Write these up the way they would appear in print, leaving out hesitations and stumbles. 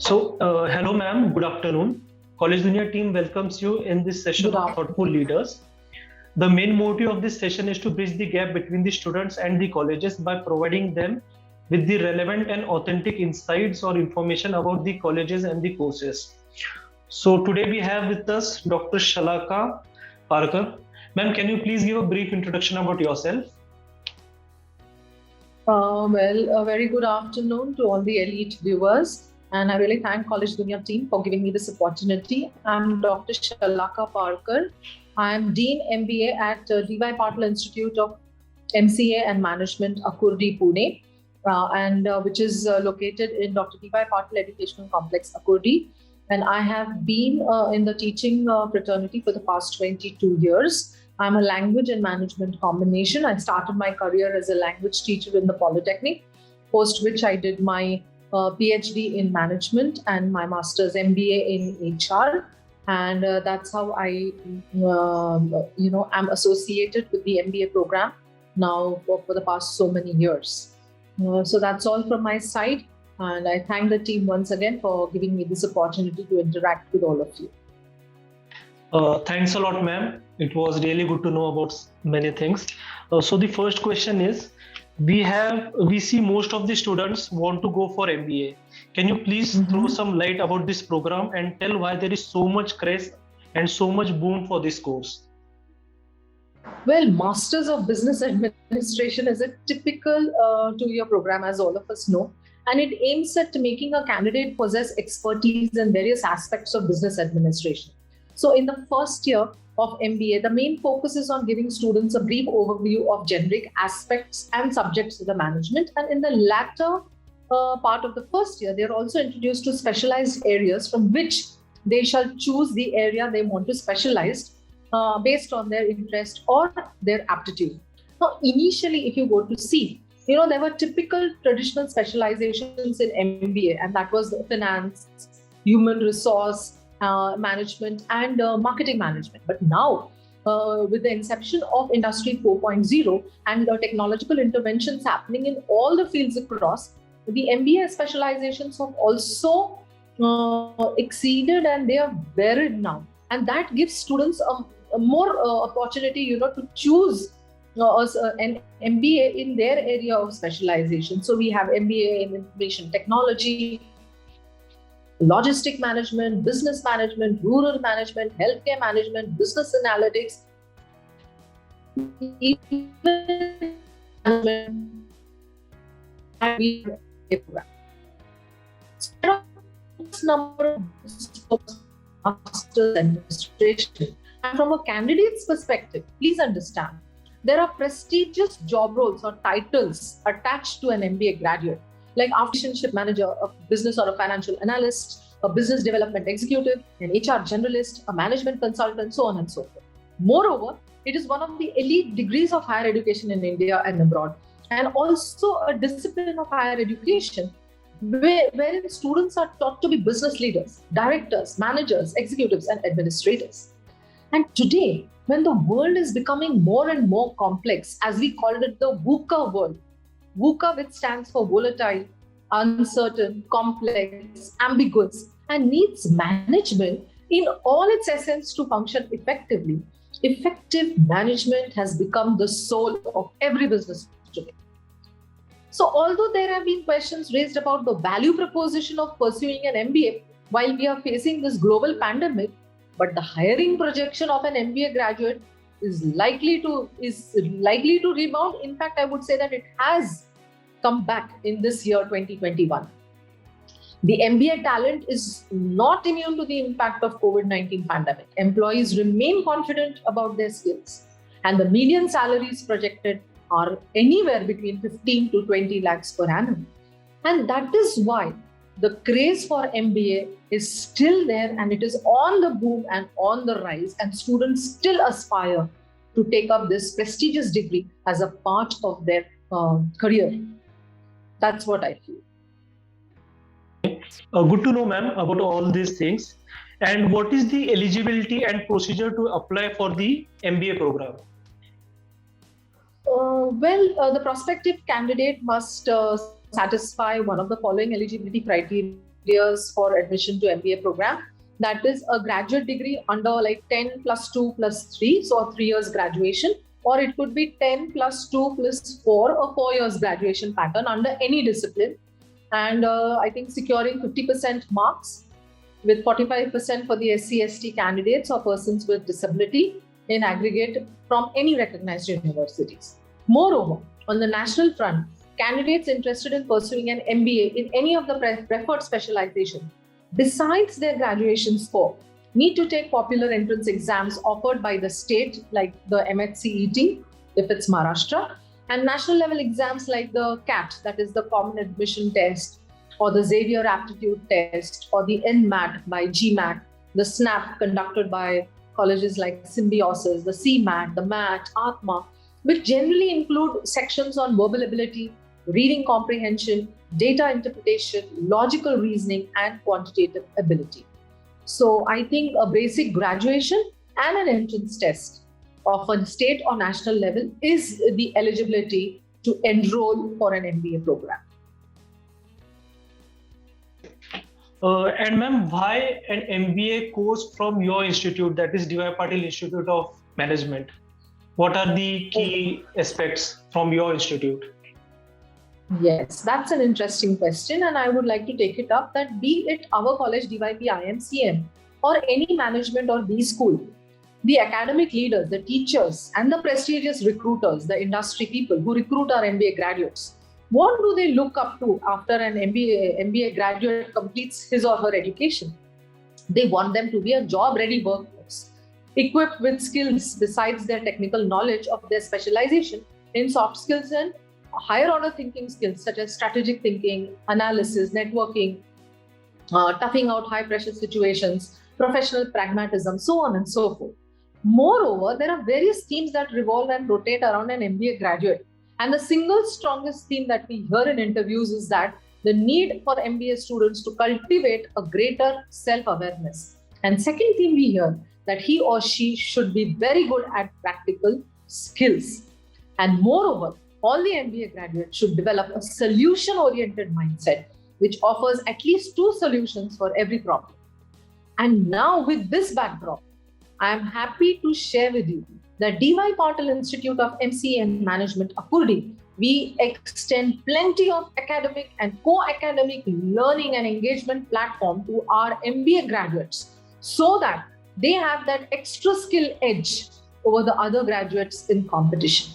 Hello, ma'am. Good afternoon. College Dunia team welcomes you in this session Good of afternoon. Thoughtful Leaders. The main motive of this session is to bridge the gap between the students and the colleges by providing them with the relevant and authentic insights or information about the colleges and the courses. So today we have with us Dr. Shalaka Parkar. Ma'am, can you please give a brief introduction about yourself? A very good afternoon to all the elite viewers. And I really thank College Dunia team for giving me this opportunity. I'm Dr. Shalaka Parkar. I'm Dean MBA at D.Y. Patil Institute of MCA and Management, Akurdi, Pune, which is located in Dr. D.Y. Patil Educational Complex, Akurdi. And I have been in the teaching fraternity for the past 22 years. I'm a language and management combination. I started my career as a language teacher in the Polytechnic, post which I did my PhD in management and my master's MBA in HR. And that's how I, am associated with the MBA program now for the past so many years. So that's all from my side. And I thank the team once again for giving me this opportunity to interact with all of you. Thanks a lot, ma'am. It was really good to know about many things. So the first question is, we see most of the students want to go for MBA. Can you please throw some light about this program and tell why there is so much craze and so much boom for this course? Well, Masters of Business Administration is a typical two-year program, as all of us know, and it aims at making a candidate possess expertise in various aspects of business administration. So in the first year of MBA, the main focus is on giving students a brief overview of generic aspects and subjects of the management. And in the latter part of the first year, they're also introduced to specialized areas from which they shall choose the area they want to specialize based on their interest or their aptitude. Now, initially, if you go to see, there were typical traditional specializations in MBA, and that was finance, human resource, management and marketing management. But now, with the inception of Industry 4.0 and the technological interventions happening in all the fields across, the MBA specializations have also exceeded and they are varied now. And that gives students a more opportunity, to choose an MBA in their area of specialization. So we have MBA in information technology, logistic management, business management, rural management, healthcare management, business analytics, even management, and we have a program. So there are a number of masters administration. And from a candidate's perspective, please understand, there are prestigious job roles or titles attached to an MBA graduate, like relationship manager, a business or a financial analyst, a business development executive, an HR generalist, a management consultant, so on and so forth. Moreover, it is one of the elite degrees of higher education in India and abroad, and also a discipline of higher education wherein students are taught to be business leaders, directors, managers, executives, and administrators. And today, when the world is becoming more and more complex, as we called it the VUCA world, VUCA, which stands for volatile, uncertain, complex, ambiguous, and needs management in all its essence to function effectively. Effective management has become the soul of every business today. So although there have been questions raised about the value proposition of pursuing an MBA while we are facing this global pandemic, but the hiring projection of an MBA graduate is likely to rebound. In fact, I would say that it has come back in this year 2021. The MBA talent is not immune to the impact of COVID-19 pandemic. Employees remain confident about their skills, and the median salaries projected are anywhere between 15 to 20 lakhs per annum. And that is why the craze for MBA is still there, and it is on the boom and on the rise, and students still aspire to take up this prestigious degree as a part of their career. That's what I feel. Good to know, ma'am, about all these things. And what is the eligibility and procedure to apply for the MBA program? The prospective candidate must satisfy one of the following eligibility criteria years for admission to MBA program. That is a graduate degree under like 10 plus 2 plus 3, so a 3 years graduation, or it could be 10 plus 2 plus 4, or 4 years graduation pattern under any discipline. And I think securing 50% marks with 45% for the SC/ST candidates or persons with disability in aggregate from any recognized universities. Moreover, on the national front, candidates interested in pursuing an MBA in any of the preferred specialization, besides their graduation score, need to take popular entrance exams offered by the state, like the MHCET, if it's Maharashtra, and national level exams like the CAT, that is the Common Admission Test, or the Xavier Aptitude Test, or the NMAT by GMAT, the SNAP conducted by colleges like Symbiosis, the CMAT, the MAT, Atma, which generally include sections on verbal ability, reading comprehension, data interpretation, logical reasoning, and quantitative ability. So I think a basic graduation and an entrance test of a state or national level is the eligibility to enroll for an MBA program. And ma'am, why an MBA course from your institute, that is D.Y. Patil Institute of Management? What are the key aspects from your institute? Yes, that's an interesting question, and I would like to take it up that be it our college, DYP IMCM, or any management or B school, the academic leaders, the teachers, and the prestigious recruiters, the industry people who recruit our MBA graduates, what do they look up to after an MBA graduate completes his or her education? They want them to be a job-ready workforce, equipped with skills besides their technical knowledge of their specialization in soft skills and higher order thinking skills such as strategic thinking, analysis, networking, toughing out high pressure situations, professional pragmatism, so on and so forth. Moreover, there are various themes that revolve and rotate around an MBA graduate. And the single strongest theme that we hear in interviews is that the need for MBA students to cultivate a greater self-awareness. And second theme we hear that he or she should be very good at practical skills. And moreover, all the MBA graduates should develop a solution-oriented mindset, which offers at least 2 solutions for every problem. And now with this backdrop, I am happy to share with you that D.Y. Patil Institute of MCA and Management, Akurdi, we extend plenty of academic and co-academic learning and engagement platform to our MBA graduates so that they have that extra skill edge over the other graduates in competition.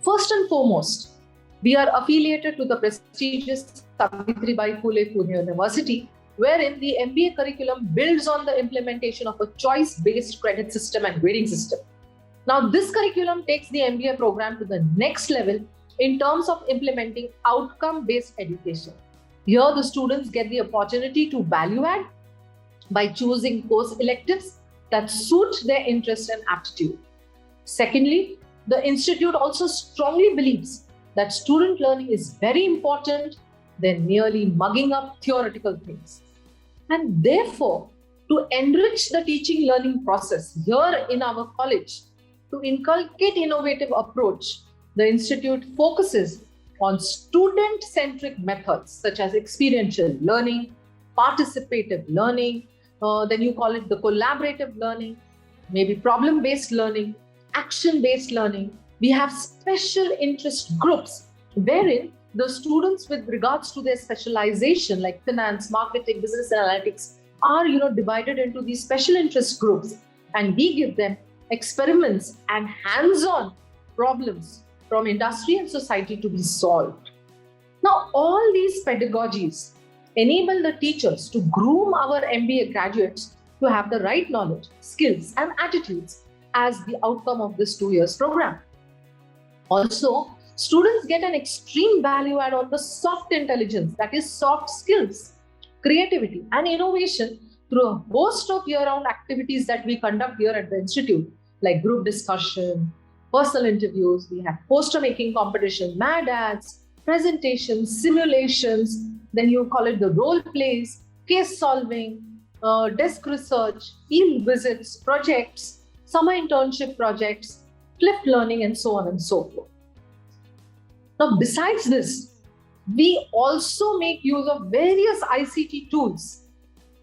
First and foremost, we are affiliated to the prestigious Savitribai Phule Pune University, wherein the MBA curriculum builds on the implementation of a choice-based credit system and grading system. Now, this curriculum takes the MBA program to the next level in terms of implementing outcome-based education. Here, the students get the opportunity to value add by choosing course electives that suit their interest and aptitude. Secondly, the institute also strongly believes that student learning is very important than merely mugging up theoretical things. And therefore, to enrich the teaching learning process here in our college, to inculcate innovative approach, the institute focuses on student-centric methods such as experiential learning, participative learning, then you call it the collaborative learning, maybe problem-based learning, action-based learning. We have special interest groups wherein the students with regards to their specialization like finance, marketing, business analytics are divided into these special interest groups, and we give them experiments and hands-on problems from industry and society to be solved. Now, all these pedagogies enable the teachers to groom our MBA graduates to have the right knowledge, skills, and attitudes as the outcome of this 2 years program. Also, students get an extreme value add on the soft intelligence, that is soft skills, creativity, and innovation through a host of year-round activities that we conduct here at the Institute, like group discussion, personal interviews, we have poster making competition, mad ads, presentations, simulations, then you call it the role plays, case solving, desk research, field visits, projects, summer internship projects, flipped learning, and so on and so forth. Now, besides this, We also make use of various ICT tools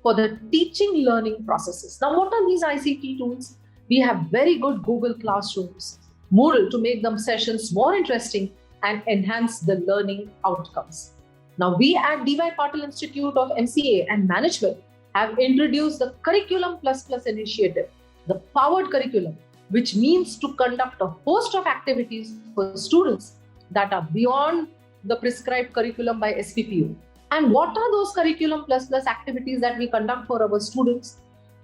for the teaching learning processes. Now, what are these ICT tools? We have very good Google Classrooms, Moodle to make them sessions more interesting and enhance the learning outcomes. Now, we at DY Patil Institute of MCA and Management have introduced the Curriculum Plus Plus initiative, the powered curriculum, which means to conduct a host of activities for students that are beyond the prescribed curriculum by SPPU. And what are those Curriculum Plus Plus activities that we conduct for our students?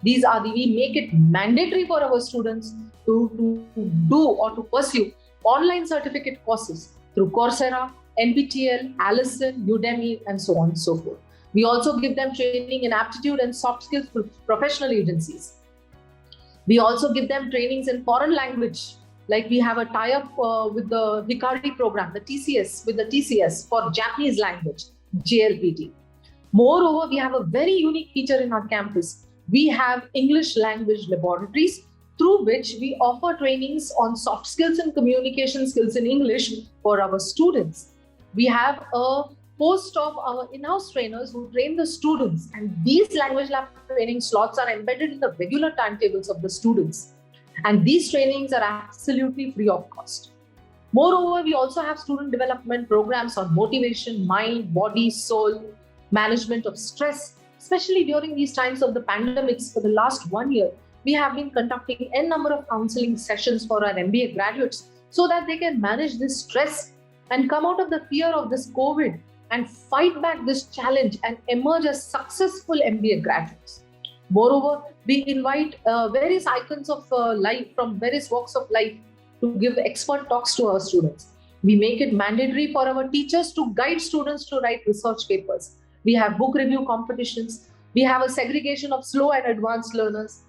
We make it mandatory for our students to do or to pursue online certificate courses through Coursera, NPTEL, Allison, Udemy, and so on and so forth. We also give them training in aptitude and soft skills through professional agencies. We also give them trainings in foreign language, like we have a tie-up with the Hikari program, the TCS, with the TCS for Japanese language, JLPT. Moreover, we have a very unique feature in our campus. We have English language laboratories through which we offer trainings on soft skills and communication skills in English for our students. We have a host of our in-house trainers who train the students, and these language lab training slots are embedded in the regular timetables of the students. And these trainings are absolutely free of cost. Moreover, we also have student development programs on motivation, mind, body, soul, management of stress, especially during these times of the pandemics. For the last 1 year, we have been conducting a number of counseling sessions for our MBA graduates so that they can manage this stress and come out of the fear of this COVID and fight back this challenge and emerge as successful MBA graduates. Moreover, we invite various icons of life from various walks of life to give expert talks to our students. We make it mandatory for our teachers to guide students to write research papers. We have book review competitions. We have a segregation of slow and advanced learners.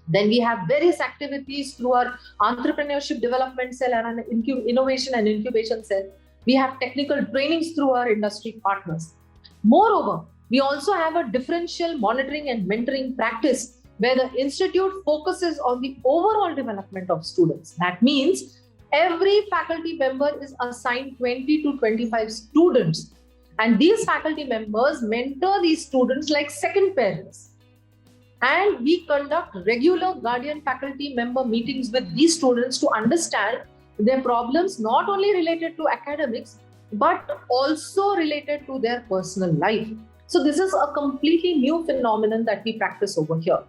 Then we have various activities through our entrepreneurship development cell and an innovation and incubation cell. We have technical trainings through our industry partners. Moreover, we also have a differential monitoring and mentoring practice where the institute focuses on the overall development of students. That means every faculty member is assigned 20 to 25 students, and these faculty members mentor these students like second parents. And we conduct regular guardian faculty member meetings with these students to understand their problems, not only related to academics, but also related to their personal life. So this is a completely new phenomenon that we practice over here.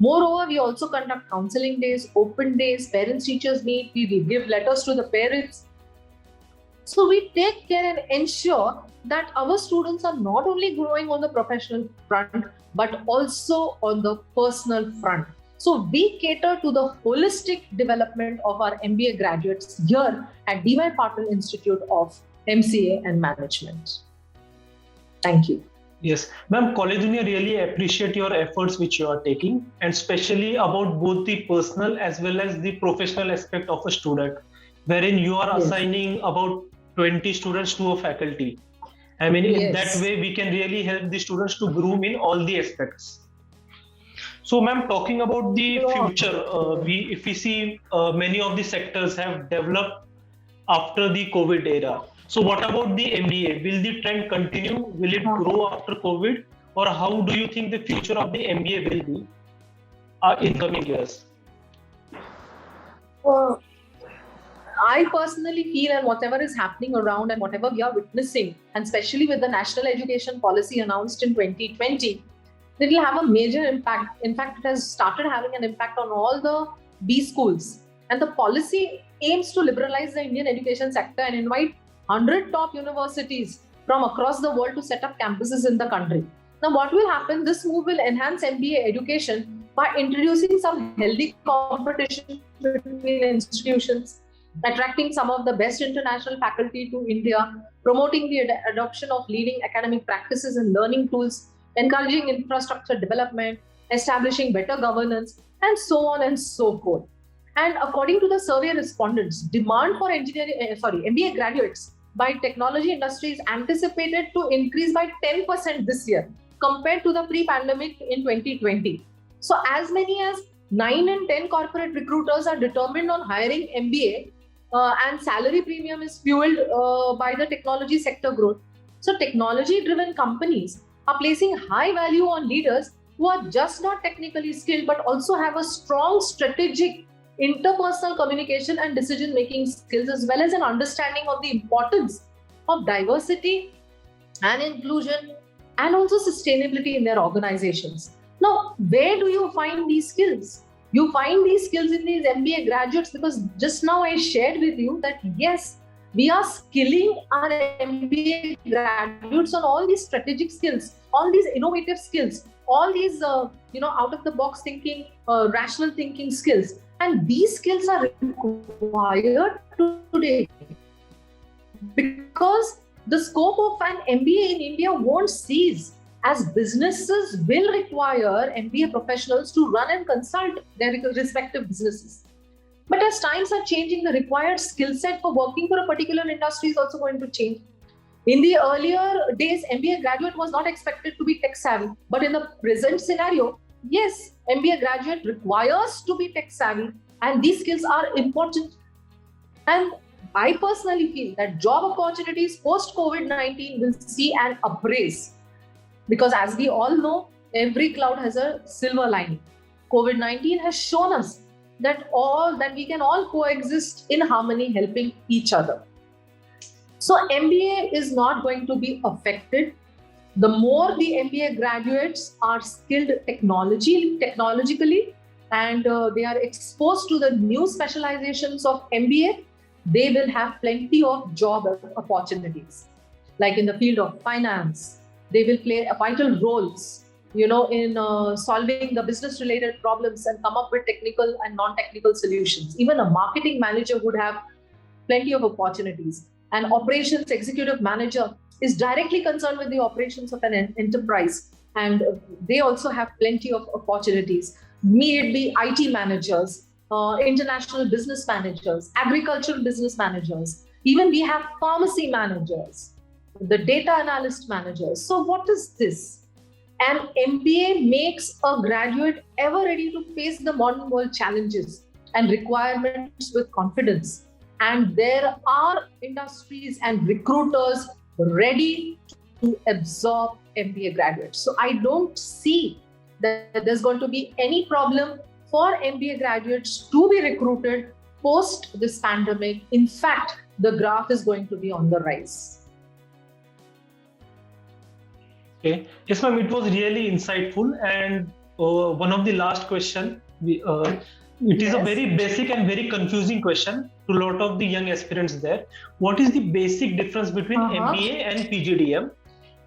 Moreover, we also conduct counseling days, open days, parents-teachers meet, we give letters to the parents. So we take care and ensure that our students are not only growing on the professional front, but also on the personal front. So we cater to the holistic development of our MBA graduates here at DY Patil Institute of MCA and Management. Thank you. Yes, ma'am, College Dunia really appreciate your efforts which you are taking, and especially about both the personal as well as the professional aspect of a student, wherein you are assigning about 20 students to a faculty. I mean, in that way, we can really help the students to groom in all the aspects. So, ma'am, talking about the future, if we see many of the sectors have developed after the COVID era. So what about the MBA? Will the trend continue? Will it grow after COVID? Or how do you think the future of the MBA will be in coming years? I personally feel, and whatever is happening around and whatever we are witnessing, and especially with the National Education Policy announced in 2020, it will have a major impact. In fact, it has started having an impact on all the B schools. And the policy aims to liberalize the Indian education sector and invite 100 top universities from across the world to set up campuses in the country. Now, what will happen? This move will enhance MBA education by introducing some healthy competition between institutions, attracting some of the best international faculty to India, promoting the adoption of leading academic practices and learning tools, encouraging infrastructure development, establishing better governance, and so on and so forth. And according to the survey respondents, demand for MBA graduates by technology industry is anticipated to increase by 10% this year compared to the pre-pandemic in 2020. So as many as 9 in 10 corporate recruiters are determined on hiring MBA, and salary premium is fueled by the technology sector growth. So technology-driven companies are placing high value on leaders who are just not technically skilled, but also have a strong strategic interpersonal communication and decision-making skills, as well as an understanding of the importance of diversity and inclusion and also sustainability in their organizations. Now, where do you find these skills? You find these skills in these MBA graduates, because just now I shared with you that yes, we are skilling our MBA graduates on all these strategic skills, all these innovative skills, all these out of the box thinking, rational thinking skills, and these skills are required today because the scope of an MBA in India won't cease, as businesses will require MBA professionals to run and consult their respective businesses. But as times are changing, the required skill set for working for a particular industry is also going to change. In the earlier days, MBA graduate was not expected to be tech savvy. But in the present scenario, yes, MBA graduate requires to be tech savvy, and these skills are important. And I personally feel that job opportunities post-COVID-19 will see an upraise, because as we all know, every cloud has a silver lining. COVID-19 has shown us that we can all coexist in harmony, helping each other. So MBA is not going to be affected. The more the MBA graduates are skilled technologically, and they are exposed to the new specializations of MBA, they will have plenty of job opportunities. Like in the field of finance, they will play vital roles, in solving the business-related problems and come up with technical and non-technical solutions. Even a marketing manager would have plenty of opportunities. An operations executive manager is directly concerned with the operations of an enterprise, and they also have plenty of opportunities. May it be IT managers, international business managers, agricultural business managers, even we have pharmacy managers, the data analyst managers. So what is this? An MBA makes a graduate ever ready to face the modern world challenges and requirements with confidence. And there are industries and recruiters ready to absorb MBA graduates. So I don't see that there's going to be any problem for MBA graduates to be recruited post this pandemic. In fact, the graph is going to be on the rise. Okay. Yes, ma'am, it was really insightful. And one of the last question, it is a very basic and very confusing question to a lot of the young aspirants there. What is the basic difference between MBA and PGDM?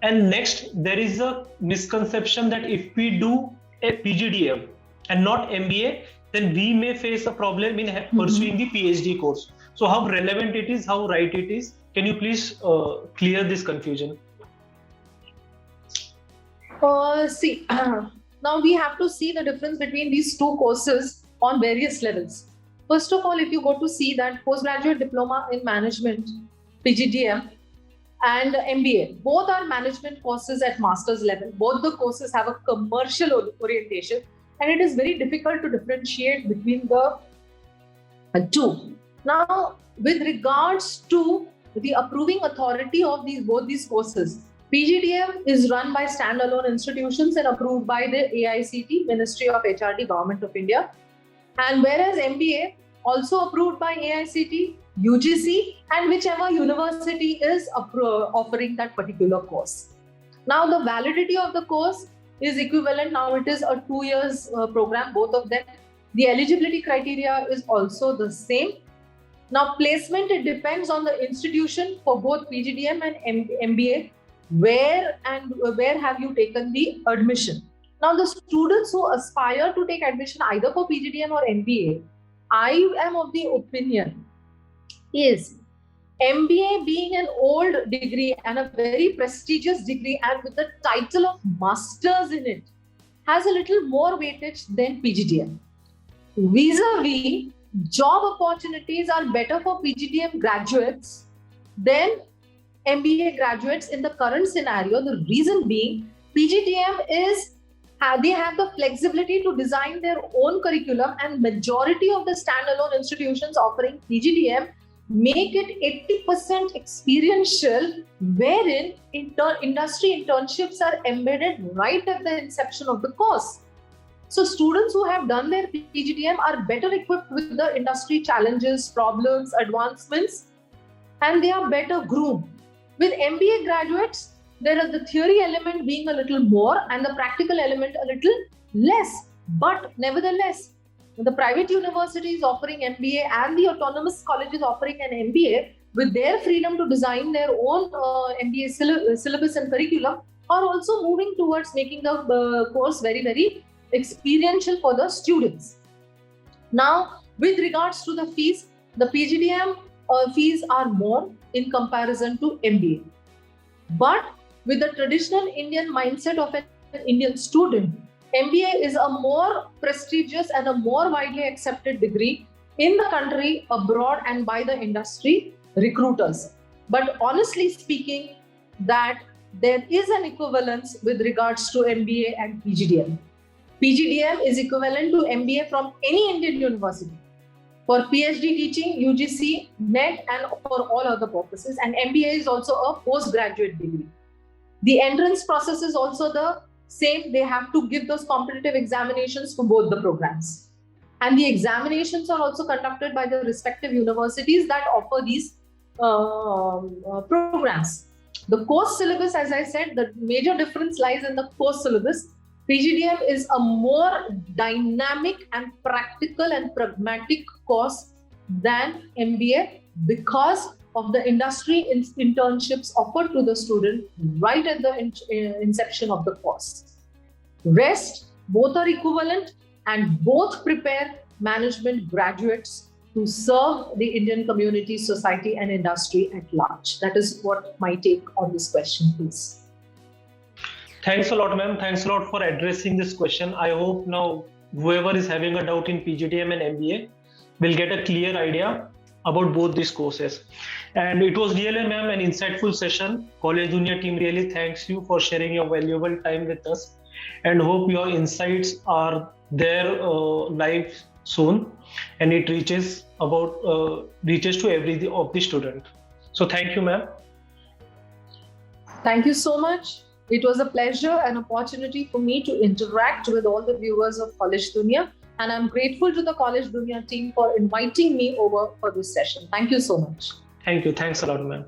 And next, there is a misconception that if we do a PGDM and not MBA, then we may face a problem in pursuing the PhD course. So how relevant it is, how right it is? Can you please clear this confusion? Now we have to see the difference between these two courses on various levels. First of all, if you go to see that postgraduate diploma in management, PGDM, and MBA, both are management courses at master's level. Both the courses have a commercial orientation, and it is very difficult to differentiate between the two. Now, with regards to the approving authority of both these courses, PGDM is run by standalone institutions and approved by the AICT, Ministry of HRD, Government of India. And whereas MBA, also approved by AICT, UGC, and whichever university is offering that particular course. Now, the validity of the course is equivalent. Now, it is a 2 years program, both of them. The eligibility criteria is also the same. Now, placement, it depends on the institution for both PGDM and MBA. Where have you taken the admission? Now, the students who aspire to take admission either for PGDM or MBA, I am of the opinion is MBA being an old degree and a very prestigious degree and with the title of masters in it has a little more weightage than PGDM. Vis-a-vis, job opportunities are better for PGDM graduates than MBA graduates in the current scenario. The reason being, PGDM they have the flexibility to design their own curriculum, and majority of the standalone institutions offering PGDM make it 80% experiential, wherein industry internships are embedded right at the inception of the course. So students who have done their PGDM are better equipped with the industry challenges, problems, advancements, and they are better groomed. With MBA graduates, there is the theory element being a little more and the practical element a little less. But nevertheless, the private universities offering MBA and the autonomous colleges offering an MBA with their freedom to design their own MBA syllabus and curriculum are also moving towards making the course very, very experiential for the students. Now, with regards to the fees, the PGDM fees are more in comparison to MBA. But with the traditional Indian mindset of an Indian student, MBA is a more prestigious and a more widely accepted degree in the country, abroad, and by the industry recruiters. But honestly speaking, that there is an equivalence with regards to MBA and PGDM. PGDM is equivalent to MBA from any Indian university. For PhD teaching, UGC, NET, and for all other purposes. And MBA is also a postgraduate degree. The entrance process is also the same. They have to give those competitive examinations for both the programs. And the examinations are also conducted by the respective universities that offer these programs. The course syllabus, as I said, the major difference lies in the course syllabus. PGDM is a more dynamic and practical and pragmatic course than MBA because of the industry internships offered to the student right at the inception of the course. Rest, both are equivalent and both prepare management graduates to serve the Indian community, society, and industry at large. That is what my take on this question is. Thanks a lot, ma'am. Thanks a lot for addressing this question. I hope now whoever is having a doubt in PGDM and MBA will get a clear idea about both these courses. And it was really, ma'am, an insightful session. College Dunia team really thanks you for sharing your valuable time with us, and hope your insights are there live soon, and it reaches to every of the student. So thank you, ma'am. Thank you so much. It was a pleasure and opportunity for me to interact with all the viewers of College Dunia, and I'm grateful to the College Dunia team for inviting me over for this session. Thank you so much. Thank you. Thanks a lot, ma'am.